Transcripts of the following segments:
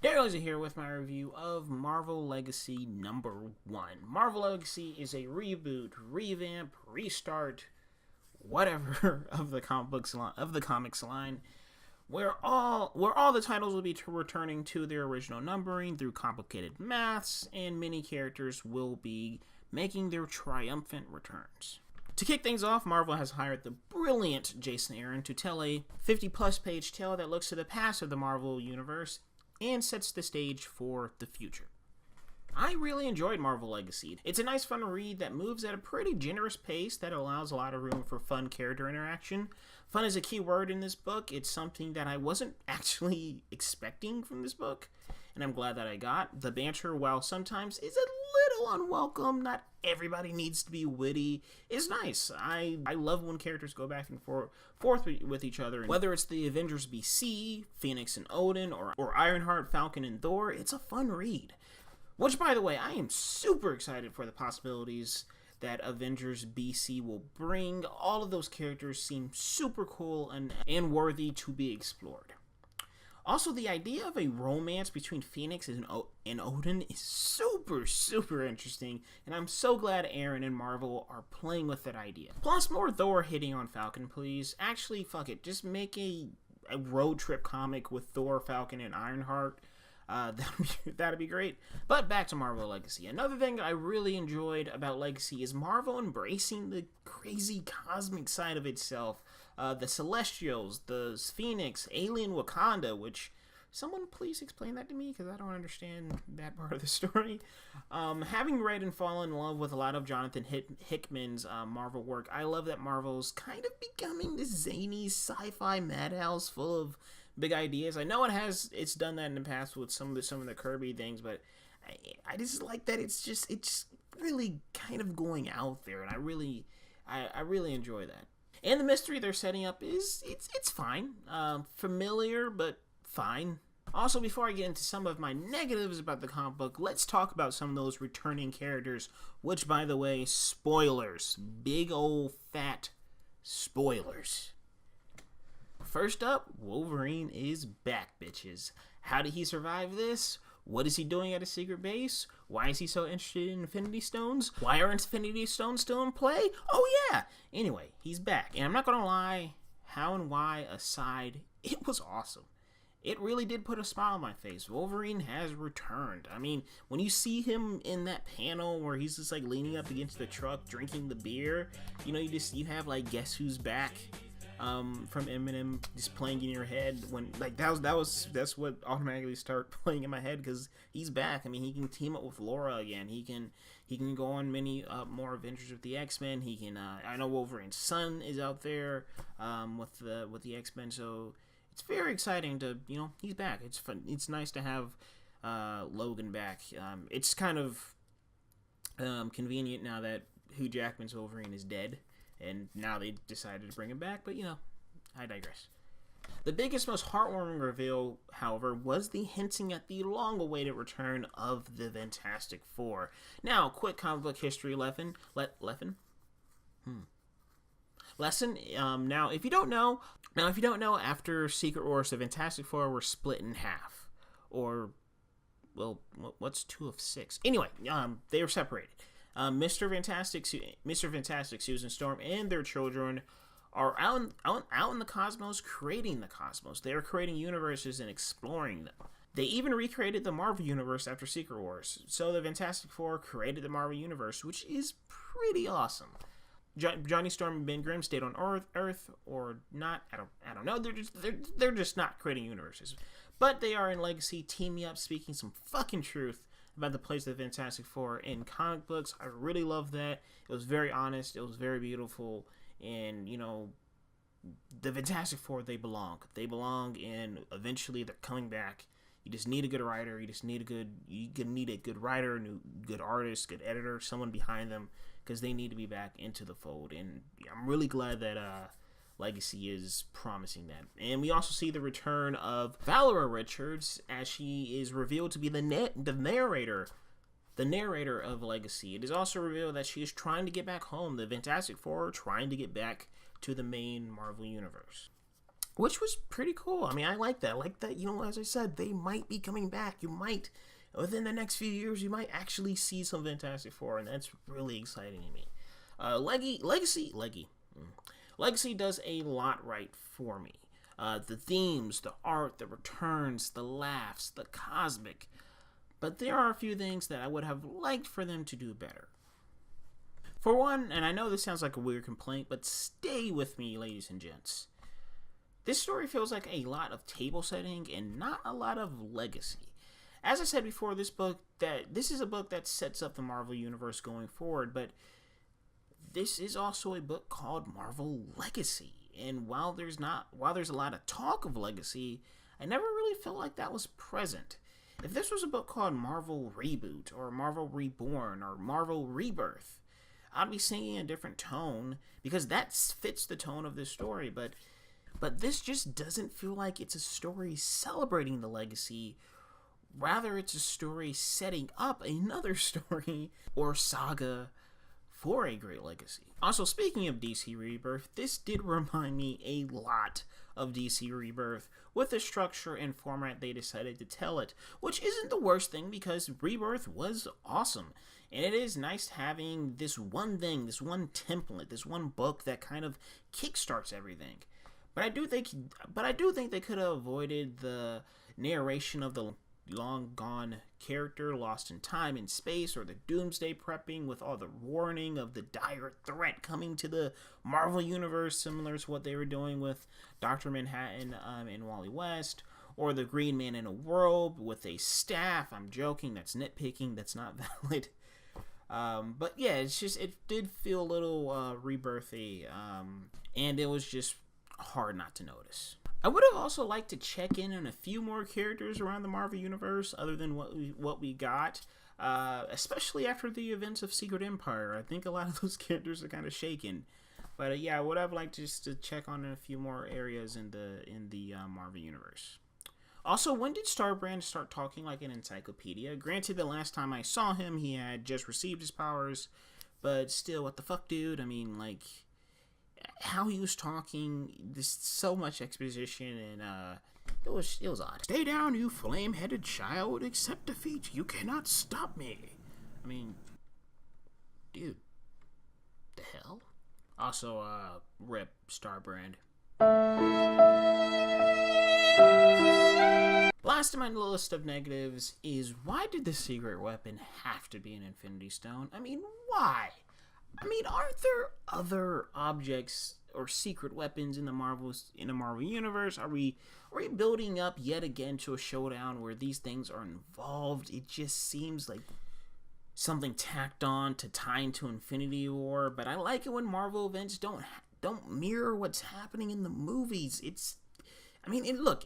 Daryl's here with my review of Marvel Legacy #1. Marvel Legacy is a reboot, revamp, restart, whatever of the comics line, where all the titles will be returning to their original numbering through complicated maths, and many characters will be making their triumphant returns. To kick things off, Marvel has hired the brilliant Jason Aaron to tell a 50-plus page tale that looks to the past of the Marvel Universe and sets the stage for the future. I really enjoyed Marvel Legacy. It's a nice, fun read that moves at a pretty generous pace that allows a lot of room for fun character interaction. Fun is a key word in this book. It's something that I wasn't actually expecting from this book, and I'm glad that I got. The banter, while sometimes is a little unwelcome, not everybody needs to be witty, is nice. I love when characters go back and forth with each other. Whether it's the Avengers BC, Phoenix and Odin, or Ironheart, Falcon and Thor, it's a fun read. Which, by the way, I am super excited for the possibilities that Avengers BC will bring. All of those characters seem super cool and worthy to be explored. Also, the idea of a romance between Phoenix and Odin is super, super interesting, and I'm so glad Aaron and Marvel are playing with that idea. Plus, more Thor hitting on Falcon, please. Actually, fuck it. Just make a road trip comic with Thor, Falcon, and Ironheart. That'd be great. But back to Marvel Legacy. Another thing I really enjoyed about Legacy is Marvel embracing the crazy cosmic side of itself. The Celestials, the Phoenix, Alien Wakanda, which, someone please explain that to me, because I don't understand that part of the story. Having read and fallen in love with a lot of Jonathan Hickman's Marvel work, I love that Marvel's kind of becoming this zany sci-fi madhouse full of big ideas. I know it's done that in the past with some of the Kirby things, but I just like that it's really kind of going out there, and I really enjoy that. And the mystery they're setting up it's fine, familiar but fine. Also, before I get into some of my negatives about the comic book, let's talk about some of those returning characters, which, by the way, spoilers, big old fat spoilers. First up, Wolverine is back, bitches. How did he survive this? What is he doing at a secret base? Why is he so interested in Infinity Stones? Why are Infinity Stones still in play? Oh yeah! Anyway, he's back. And I'm not gonna lie, how and why aside, it was awesome. It really did put a smile on my face. Wolverine has returned. I mean, when you see him in that panel where he's just like leaning up against the truck, drinking the beer, you have like Guess Who's Back from Eminem just playing in your head, when like that's what automatically start playing in my head, because he's back. I mean, he can team up with Laura again. He can go on many more adventures with the X-Men. He can I know Wolverine's son is out there with the X-Men, so it's very exciting to he's back. It's fun. It's nice to have Logan back. It's kind of convenient now that Hugh Jackman's Wolverine is dead, and now they decided to bring him back, but I digress. The biggest, most heartwarming reveal, however, was the hinting at the long-awaited return of the Fantastic Four. Now, quick comic book history lesson. Now, if you don't know, after Secret Wars, the Fantastic Four were split in half, or, well, what's 2 of 6? Anyway, they were separated. Mr. Fantastic, Susan Storm, and their children are out in the cosmos, creating the cosmos. They are creating universes and exploring them. They even recreated the Marvel Universe after Secret Wars. So the Fantastic Four created the Marvel Universe, which is pretty awesome. Johnny Storm and Ben Grimm stayed on Earth or not. I don't know. They're just not creating universes, but they are in Legacy, teaming up, speaking some fucking truth about the place of the Fantastic Four in comic books. I really love that. It was very honest. It was very beautiful. And, the Fantastic Four, they belong. They belong, and eventually they're coming back. You just need a good writer. You need a good writer, good artist, good editor, someone behind them, because they need to be back into the fold. And I'm really glad that Legacy is promising that. And we also see the return of Valeria Richards, as she is revealed to be the narrator of Legacy. It is also revealed that she is trying to get back home. The Fantastic Four are trying to get back to the main Marvel Universe. which was pretty cool. I mean, I like that. You know, as I said, they might be coming back. You might, within the next few years, you might actually see some Fantastic Four, and that's really exciting to me. Legacy does a lot right for me. The themes, the art, the returns, the laughs, the cosmic. But there are a few things that I would have liked for them to do better. For one, and I know this sounds like a weird complaint, but stay with me, ladies and gents. This story feels like a lot of table setting and not a lot of legacy. As I said before, this is a book that sets up the Marvel Universe going forward, but this is also a book called Marvel Legacy. And while there's a lot of talk of legacy, I never really felt like that was present. If this was a book called Marvel Reboot, or Marvel Reborn, or Marvel Rebirth, I'd be singing a different tone, because that fits the tone of this story, but this just doesn't feel like it's a story celebrating the legacy. Rather, it's a story setting up another story or saga for a great legacy. Also, speaking of DC Rebirth, this did remind me a lot of DC Rebirth with the structure and format they decided to tell it, which isn't the worst thing because Rebirth was awesome. And it is nice having this one thing, this one template, this one book that kind of kickstarts everything. But I do think they could have avoided the narration of the long gone character lost in time and space, or the doomsday prepping with all the warning of the dire threat coming to the Marvel Universe, similar to what they were doing with Dr. Manhattan and Wally West, or the Green Man in a World with a staff. I'm joking, that's nitpicking, that's not valid. But yeah, it did feel a little rebirthy, and it was just hard not to notice. I would have also liked to check in on a few more characters around the Marvel Universe other than what we got, especially after the events of Secret Empire. I think a lot of those characters are kind of shaken. But yeah, I would have liked just to check on a few more areas in the Marvel Universe. Also, when did Starbrand start talking like an encyclopedia? Granted, the last time I saw him, he had just received his powers, but still, what the fuck, dude? I mean, like, how he was talking, there's so much exposition, and it was odd. Stay down, you flame-headed child. Accept defeat. You cannot stop me. I mean, dude, the hell? Also, rip Starbrand. Last on my list of negatives is, why did the secret weapon have to be an Infinity Stone? I mean, why? I mean, aren't there other objects or secret weapons in the Marvel Universe? Are we building up yet again to a showdown where these things are involved? It just seems like something tacked on to tie into Infinity War. But I like it when Marvel events don't mirror what's happening in the movies. It's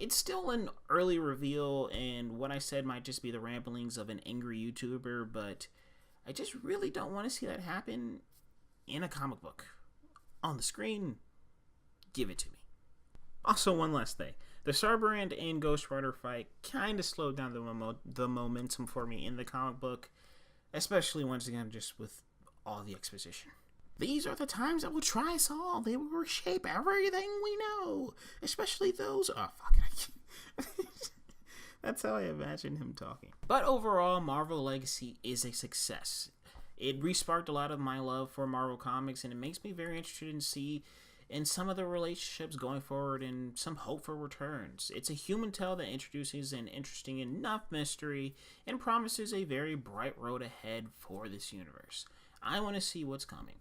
still an early reveal, and what I said might just be the ramblings of an angry YouTuber, but I just really don't want to see that happen in a comic book. On the screen, give it to me. Also, one last thing. The Starbrand and Ghost Rider fight kind of slowed down the momentum for me in the comic book, especially once again just with all the exposition. These are the times that will try us all. They will reshape everything we know, especially those. Oh, fuck. That's how I imagine him talking. But overall, Marvel Legacy is a success. It re-sparked a lot of my love for Marvel Comics, and it makes me very interested in see in some of the relationships going forward and some hope for returns. It's a human tale that introduces an interesting enough mystery and promises a very bright road ahead for this universe. I want to see what's coming.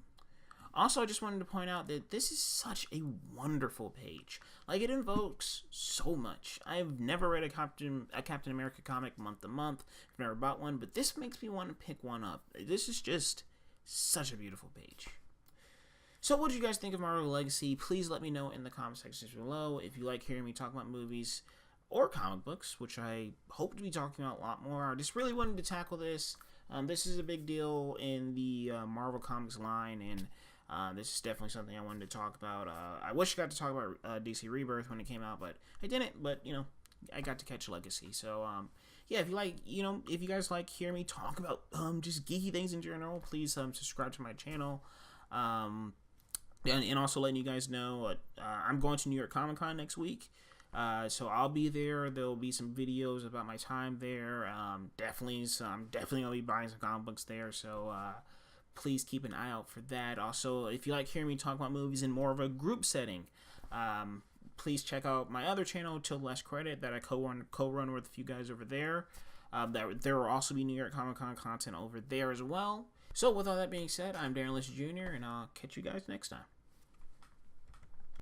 Also, I just wanted to point out that this is such a wonderful page. Like, it invokes so much. I've never read a Captain America comic month to month. I've never bought one, but this makes me want to pick one up. This is just such a beautiful page. So what did you guys think of Marvel Legacy? Please let me know in the comment section below. If you like hearing me talk about movies or comic books, which I hope to be talking about a lot more. I just really wanted to tackle this. This is a big deal in the Marvel Comics line, and this is definitely something I wanted to talk about. I wish I got to talk about DC Rebirth when it came out, but I didn't. But I got to catch Legacy. So yeah, if you guys like hear me talk about just geeky things in general, please subscribe to my channel. and also letting you guys know, I'm going to New York Comic Con next week. So I'll be there. There'll be some videos about my time there. Definitely gonna be buying some comic books there. So please keep an eye out for that. Also, if you like hearing me talk about movies in more of a group setting, please check out my other channel, Till Less Credit, that I co-run with a few guys over there. There will also be New York Comic Con content over there as well. So with all that being said, I'm Darren List Jr., and I'll catch you guys next time.